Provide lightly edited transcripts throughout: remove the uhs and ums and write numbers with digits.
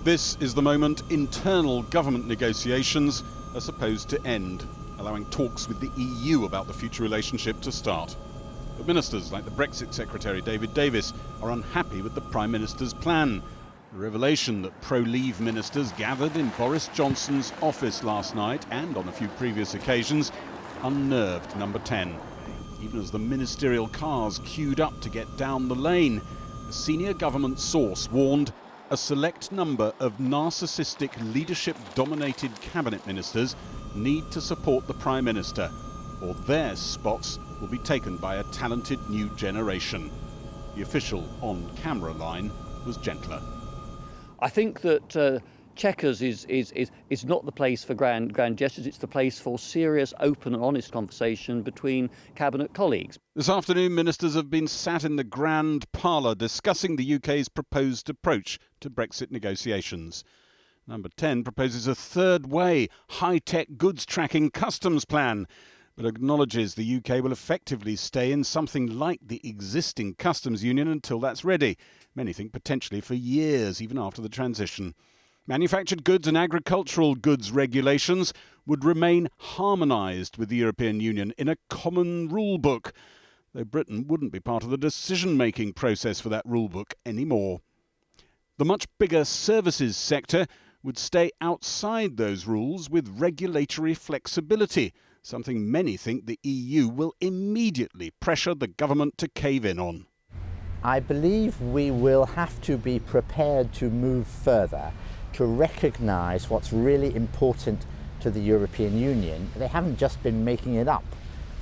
This is the moment internal government negotiations are supposed to end, allowing talks with the EU about the future relationship to start. But ministers like the Brexit Secretary David Davis are unhappy with the Prime Minister's plan. The revelation that pro-Leave ministers gathered in Boris Johnson's office last night and on a few previous occasions unnerved Number 10. Even as the ministerial cars queued up to get down the lane, a senior government source warned a select number of narcissistic leadership-dominated cabinet ministers need to support the Prime Minister, or their spots will be taken by a talented new generation. The official on-camera line was gentler. I think that Chequers is not the place for grand gestures. It's the place for serious, open and honest conversation between cabinet colleagues. This afternoon, ministers have been sat in the grand parlour discussing the UK's proposed approach to Brexit negotiations. Number 10 proposes a third way, high-tech goods tracking customs plan, but acknowledges the UK will effectively stay in something like the existing customs union until that's ready. Many think potentially for years, even after the transition. Manufactured goods and agricultural goods regulations would remain harmonised with the European Union in a common rule book, though Britain wouldn't be part of the decision-making process for that rule book anymore. The much bigger services sector would stay outside those rules with regulatory flexibility, something many think the EU will immediately pressure the government to cave in on. I believe we will have to be prepared to move further, to recognise what's really important to the European Union. They haven't just been making it up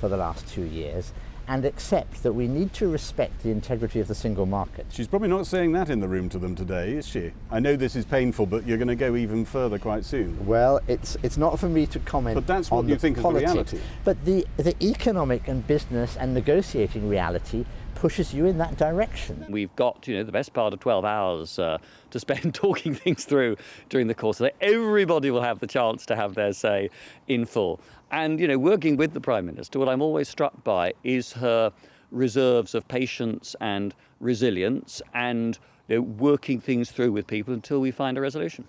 for the last 2 years, and accept that we need to respect the integrity of the single market. She's probably not saying that in the room to them today, is she? I know this is painful, but you're going to go even further quite soon. Well, it's not for me to comment on the politics. But that's what you think is the reality. But the economic and business and negotiating reality pushes you in that direction. We've got, the best part of 12 hours to spend talking things through during the course of the day. Everybody will have the chance to have their say in full. And, working with the Prime Minister, what I'm always struck by is her reserves of patience and resilience and working things through with people until we find a resolution.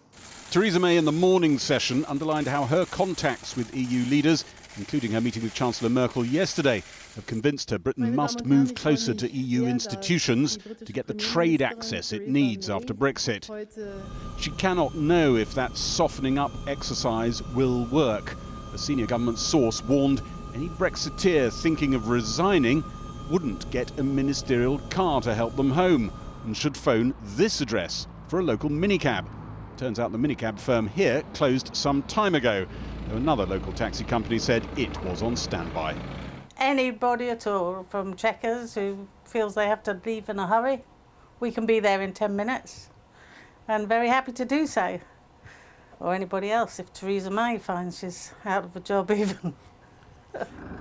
Theresa May in the morning session underlined how her contacts with EU leaders, including her meeting with Chancellor Merkel yesterday, have convinced her Britain must move closer to EU institutions to get the trade access it needs after Brexit. She cannot know if that softening up exercise will work. A senior government source warned any Brexiteer thinking of resigning wouldn't get a ministerial car to help them home and should phone this address for a local minicab. Turns out the minicab firm here closed some time ago, though another local taxi company said it was on standby. Anybody at all from Chequers who feels they have to leave in a hurry, we can be there in 10 minutes and very happy to do so. Or anybody else if Theresa May finds she's out of a job even.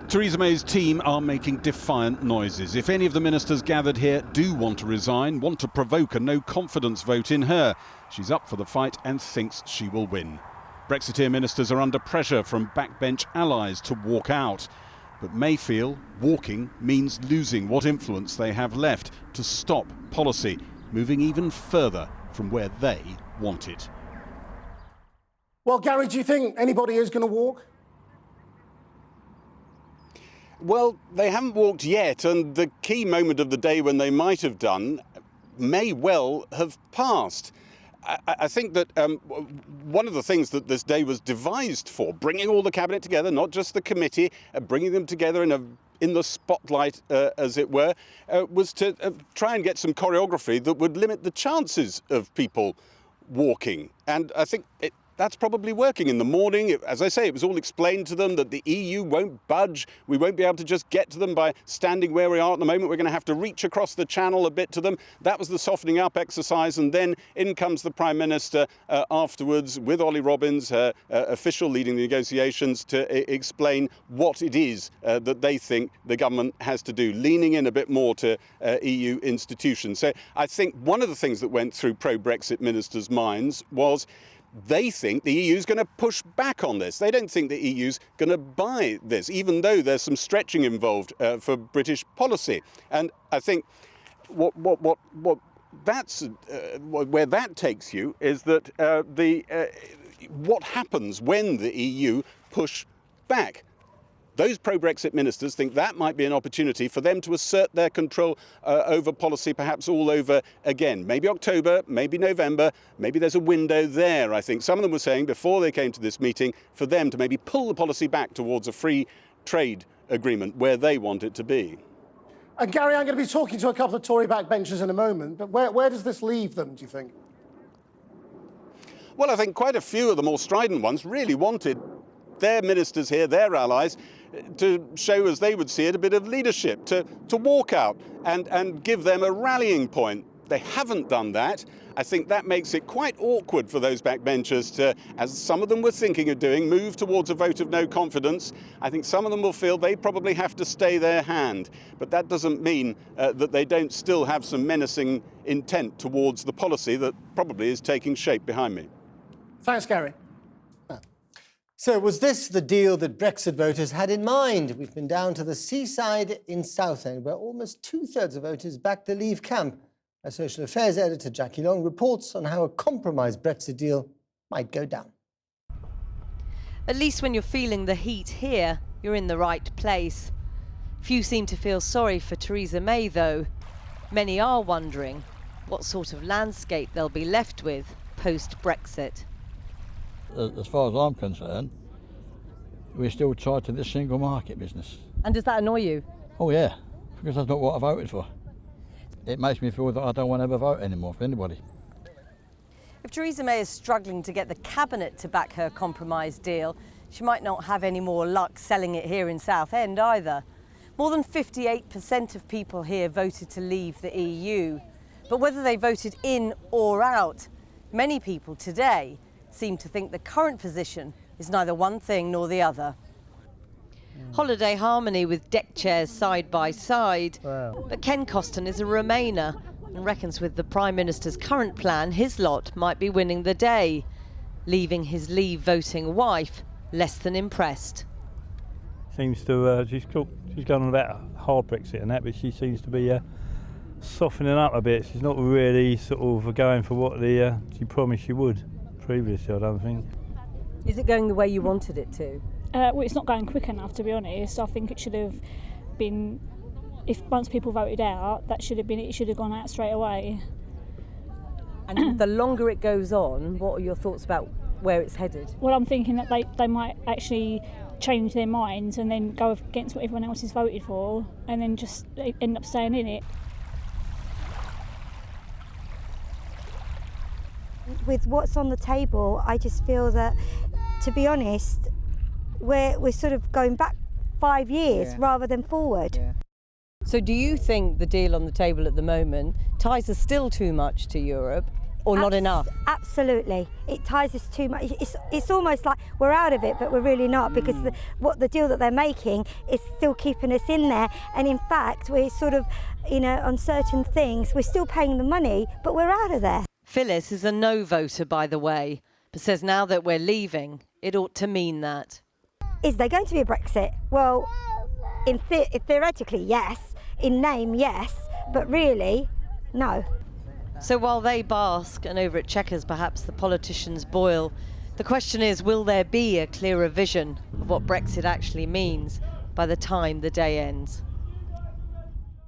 Theresa May's team are making defiant noises. If any of the ministers gathered here do want to resign, want to provoke a no-confidence vote in her, she's up for the fight and thinks she will win. Brexiteer ministers are under pressure from backbench allies to walk out. But May feel walking means losing what influence they have left to stop policy moving even further from where they want it. Well, Gary, do you think anybody is going to walk? Well, they haven't walked yet, and the key moment of the day when they might have done may well have passed. I think that one of the things that this day was devised for, bringing all the cabinet together, not just the committee, bringing them together in the spotlight, as it were, was to try and get some choreography that would limit the chances of people walking. And I think that's probably working. In the morning, as I say, it was all explained to them that the EU won't budge. We won't be able to just get to them by standing where we are at the moment. We're going to have to reach across the channel a bit to them. That was the softening up exercise. And then in comes the Prime Minister afterwards with Ollie Robbins, her official leading the negotiations, to explain what it is that they think the government has to do, leaning in a bit more to EU institutions. So I think one of the things that went through pro-Brexit ministers' minds was they think the EU's going to push back on this. They don't think the EU's going to buy this, even though there's some stretching involved for British policy. And I think what that's where that takes you is that what happens when the EU push back. Those pro-Brexit ministers think that might be an opportunity for them to assert their control over policy, perhaps all over again. Maybe October, maybe November, maybe there's a window there, I think. Some of them were saying before they came to this meeting for them to maybe pull the policy back towards a free trade agreement where they want it to be. And Gary, I'm going to be talking to a couple of Tory backbenchers in a moment, but where does this leave them, do you think? Well, I think quite a few of the more strident ones really wanted their ministers here, their allies, to show, as they would see it, a bit of leadership, to walk out and give them a rallying point. They haven't done that. I think that makes it quite awkward for those backbenchers to, as some of them were thinking of doing, move towards a vote of no confidence. I think some of them will feel they probably have to stay their hand. But that doesn't mean that they don't still have some menacing intent towards the policy that probably is taking shape behind me. Thanks, Gary. So was this the deal that Brexit voters had in mind? We've been down to the seaside in Southend, where almost 2/3 of voters backed the Leave camp. Our social affairs editor, Jackie Long, reports on how a compromise Brexit deal might go down. At least when you're feeling the heat here, you're in the right place. Few seem to feel sorry for Theresa May, though. Many are wondering what sort of landscape they'll be left with post-Brexit. As far as I'm concerned, we're still tied to this single market business. And does that annoy you? Oh yeah, because that's not what I voted for. It makes me feel that I don't want to ever vote anymore for anybody. If Theresa May is struggling to get the cabinet to back her compromise deal, she might not have any more luck selling it here in Southend either. More than 58% of people here voted to leave the EU. But whether they voted in or out, many people today seem to think the current position is neither one thing nor the other. Holiday harmony with deck chairs side by side. Wow. But Ken Coston is a Remainer and reckons with the Prime Minister's current plan, his lot might be winning the day, leaving his Leave voting wife less than impressed. Seems to, she's going on about hard Brexit and that, but she seems to be softening up a bit. She's not really sort of going for what she promised she would previously, I don't think. Is it going the way you wanted it to? Well, it's not going quick enough, to be honest. I think it should have been, if once people voted out, it should have gone out straight away. And the longer it goes on, what are your thoughts about where it's headed? Well, I'm thinking that they might actually change their minds and then go against what everyone else has voted for and then just end up staying in it. With what's on the table, I just feel that, to be honest, we're sort of going back 5 years rather than forward. Yeah. So do you think the deal on the table at the moment ties us still too much to Europe or not enough? Absolutely. It ties us too much. It's almost like we're out of it, but we're really not, because the deal that they're making is still keeping us in there. And in fact, we're sort of, on certain things, we're still paying the money, but we're out of there. Phyllis is a no voter, by the way, but says now that we're leaving, it ought to mean that. Is there going to be a Brexit? Well, theoretically, yes. In name, yes. But really, no. So while they bask, and over at Chequers perhaps the politicians boil, the question is, will there be a clearer vision of what Brexit actually means by the time the day ends?